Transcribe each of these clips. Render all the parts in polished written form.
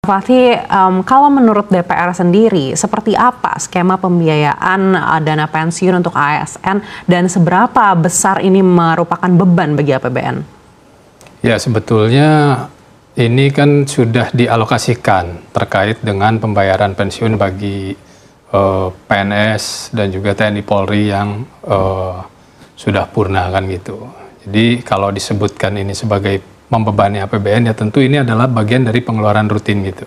Fatih, kalau menurut DPR sendiri, seperti apa skema pembiayaan dana pensiun untuk ASN dan seberapa besar ini merupakan beban bagi APBN? Ya, sebetulnya ini kan sudah dialokasikan terkait dengan pembayaran pensiun bagi PNS dan juga TNI Polri yang sudah purna kan gitu. Jadi kalau disebutkan ini sebagai membebani APBN, ya tentu ini adalah bagian dari pengeluaran rutin gitu.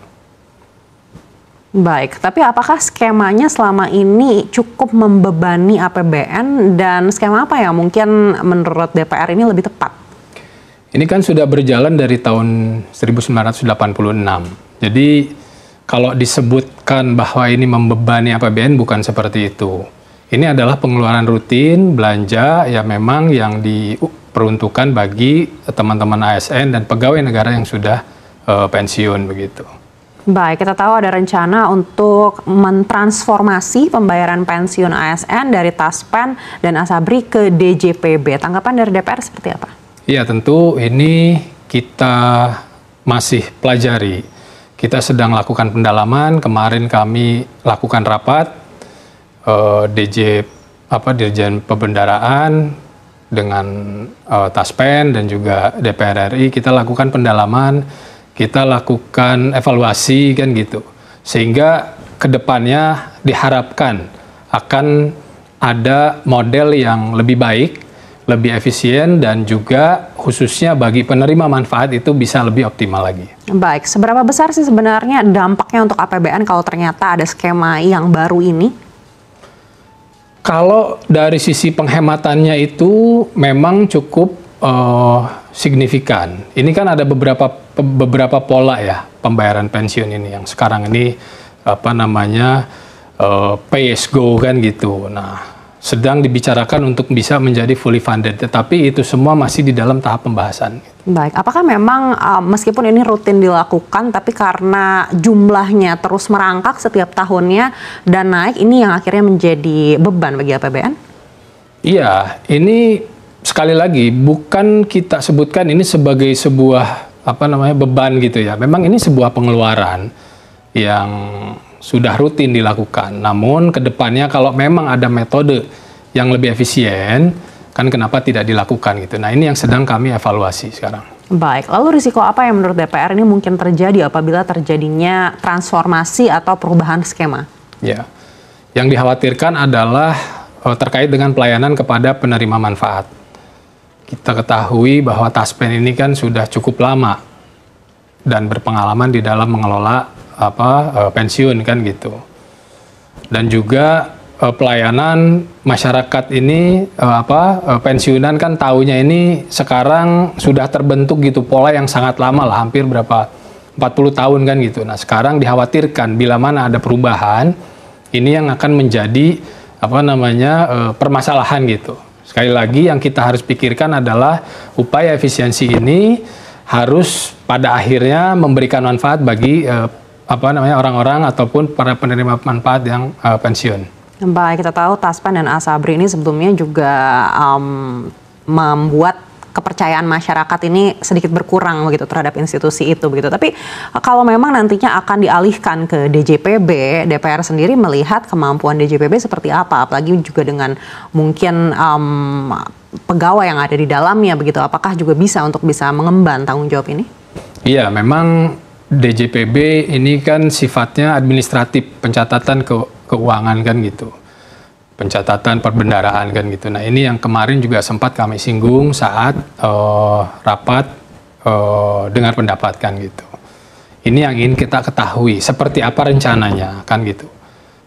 Baik, tapi apakah skemanya selama ini cukup membebani APBN dan skema apa yang mungkin menurut DPR ini lebih tepat? Ini kan sudah berjalan dari tahun 1986. Jadi kalau disebutkan bahwa ini membebani APBN bukan seperti itu. Ini adalah pengeluaran rutin, belanja ya memang yang diperuntukkan bagi teman-teman ASN dan pegawai negara yang sudah pensiun begitu. Baik, kita tahu ada rencana untuk mentransformasi pembayaran pensiun ASN dari Taspen dan Asabri ke DJPB. Tanggapan dari DPR seperti apa? Iya, tentu ini kita masih pelajari. Kita sedang lakukan pendalaman. Kemarin kami lakukan rapat Dirjen Pembendaraan dengan Taspen dan juga DPR RI. Kita lakukan pendalaman, kita lakukan evaluasi kan gitu, sehingga kedepannya diharapkan akan ada model yang lebih baik, lebih efisien, dan juga khususnya bagi penerima manfaat itu bisa lebih optimal lagi. Baik, seberapa besar sih sebenarnya dampaknya untuk APBN kalau ternyata ada skema yang baru ini? Kalau dari sisi penghematannya itu memang cukup signifikan. Ini kan ada beberapa pola ya pembayaran pensiun ini yang sekarang ini pay as go kan gitu. Nah, sedang dibicarakan untuk bisa menjadi fully funded, tetapi itu semua masih di dalam tahap pembahasan. Baik, apakah memang meskipun ini rutin dilakukan, tapi karena jumlahnya terus merangkak setiap tahunnya dan naik, ini yang akhirnya menjadi beban bagi APBN? Iya, ini sekali lagi bukan kita sebutkan ini sebagai sebuah beban gitu ya. Memang ini sebuah pengeluaran yang sudah rutin dilakukan. Namun kedepannya kalau memang ada metode yang lebih efisien, kan kenapa tidak dilakukan gitu. Nah, ini yang sedang kami evaluasi sekarang. Baik, lalu risiko apa yang menurut DPR ini mungkin terjadi apabila terjadinya transformasi atau perubahan skema? Ya, yang dikhawatirkan adalah terkait dengan pelayanan kepada penerima manfaat. Kita ketahui bahwa Taspen ini kan sudah cukup lama dan berpengalaman di dalam mengelola pensiun kan gitu, dan juga pelayanan masyarakat ini pensiunan kan tahunya ini sekarang sudah terbentuk gitu pola yang sangat lama lah, hampir 40 tahun kan gitu. Nah, sekarang dikhawatirkan bila mana ada perubahan ini yang akan menjadi permasalahan gitu. Sekali lagi yang kita harus pikirkan adalah upaya efisiensi ini harus pada akhirnya memberikan manfaat bagi orang-orang ataupun para penerima manfaat yang pensiun. Baik, kita tahu Taspen dan Asabri ini sebelumnya juga membuat kepercayaan masyarakat ini sedikit berkurang begitu terhadap institusi itu begitu. Tapi kalau memang nantinya akan dialihkan ke DJPB, DPR sendiri melihat kemampuan DJPB seperti apa, apalagi juga dengan mungkin pegawai yang ada di dalamnya begitu. Apakah juga bisa mengemban tanggung jawab ini? Iya, memang DJPB ini kan sifatnya administratif, pencatatan keuangan kan gitu, pencatatan perbendaraan kan gitu. Nah, ini yang kemarin juga sempat kami singgung saat rapat dengar pendapat kan gitu. Ini yang ingin kita ketahui, seperti apa rencananya kan gitu.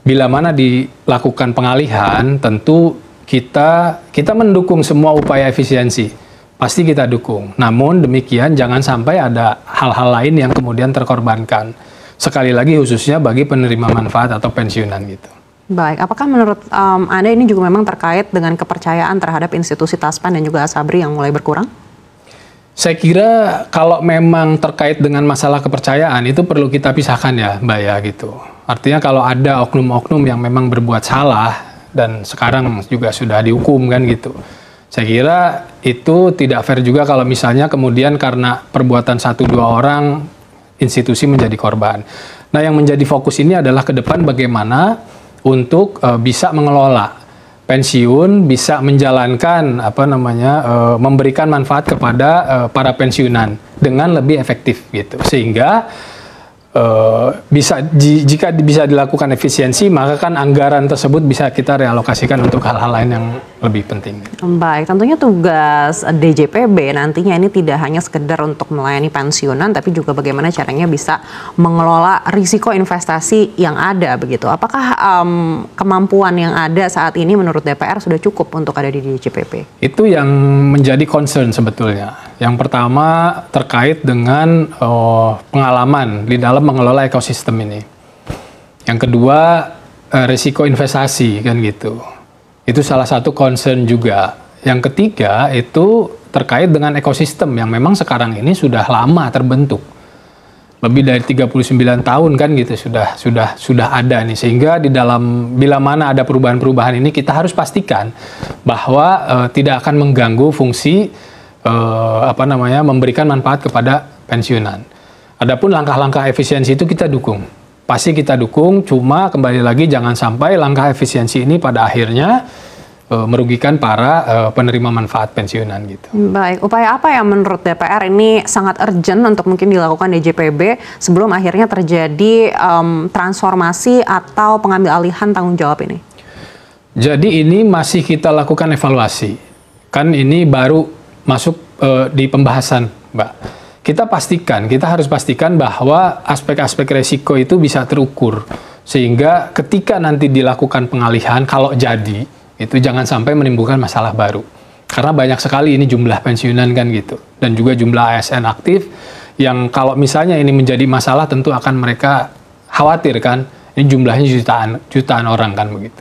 Bila mana dilakukan pengalihan, tentu kita mendukung semua upaya efisiensi. Pasti kita dukung. Namun demikian jangan sampai ada hal-hal lain yang kemudian terkorbankan. Sekali lagi khususnya bagi penerima manfaat atau pensiunan gitu. Baik, apakah menurut Anda ini juga memang terkait dengan kepercayaan terhadap institusi Taspen dan juga Asabri yang mulai berkurang? Saya kira kalau memang terkait dengan masalah kepercayaan itu perlu kita pisahkan ya Mbak ya gitu. Artinya kalau ada oknum-oknum yang memang berbuat salah dan sekarang juga sudah dihukum kan gitu. Saya kira itu tidak fair juga kalau misalnya kemudian karena perbuatan 1-2 orang institusi menjadi korban. Nah, yang menjadi fokus ini adalah ke depan bagaimana untuk bisa mengelola pensiun, bisa menjalankan memberikan manfaat kepada para pensiunan dengan lebih efektif gitu. Sehingga jika bisa dilakukan efisiensi, maka kan anggaran tersebut bisa kita realokasikan untuk hal-hal lain yang lebih penting. Baik, tentunya tugas DJPB nantinya ini tidak hanya sekedar untuk melayani pensiunan, tapi juga bagaimana caranya bisa mengelola risiko investasi yang ada begitu. Apakah kemampuan yang ada saat ini menurut DPR sudah cukup untuk ada di DJPB? Itu yang menjadi concern sebetulnya. Yang pertama terkait dengan pengalaman di dalam mengelola ekosistem ini. Yang kedua, risiko investasi kan gitu. Itu salah satu concern juga. Yang ketiga itu terkait dengan ekosistem yang memang sekarang ini sudah lama terbentuk. Lebih dari 39 tahun kan gitu sudah ada nih, sehingga di dalam bila mana ada perubahan-perubahan ini kita harus pastikan bahwa tidak akan mengganggu fungsi memberikan manfaat kepada pensiunan. Adapun langkah-langkah efisiensi itu kita dukung. Pasti kita dukung, cuma kembali lagi jangan sampai langkah efisiensi ini pada akhirnya merugikan para penerima manfaat pensiunan gitu. Baik, upaya apa yang menurut DPR ini sangat urgent untuk mungkin dilakukan DJPB sebelum akhirnya terjadi transformasi atau pengambil alihan tanggung jawab ini? Jadi ini masih kita lakukan evaluasi. Kan ini baru masuk di pembahasan, Mbak. Kita harus pastikan bahwa aspek-aspek resiko itu bisa terukur. Sehingga ketika nanti dilakukan pengalihan, kalau jadi, itu jangan sampai menimbulkan masalah baru. Karena banyak sekali ini jumlah pensiunan kan gitu. Dan juga jumlah ASN aktif, yang kalau misalnya ini menjadi masalah tentu akan mereka khawatir kan. Ini jumlahnya jutaan orang kan begitu.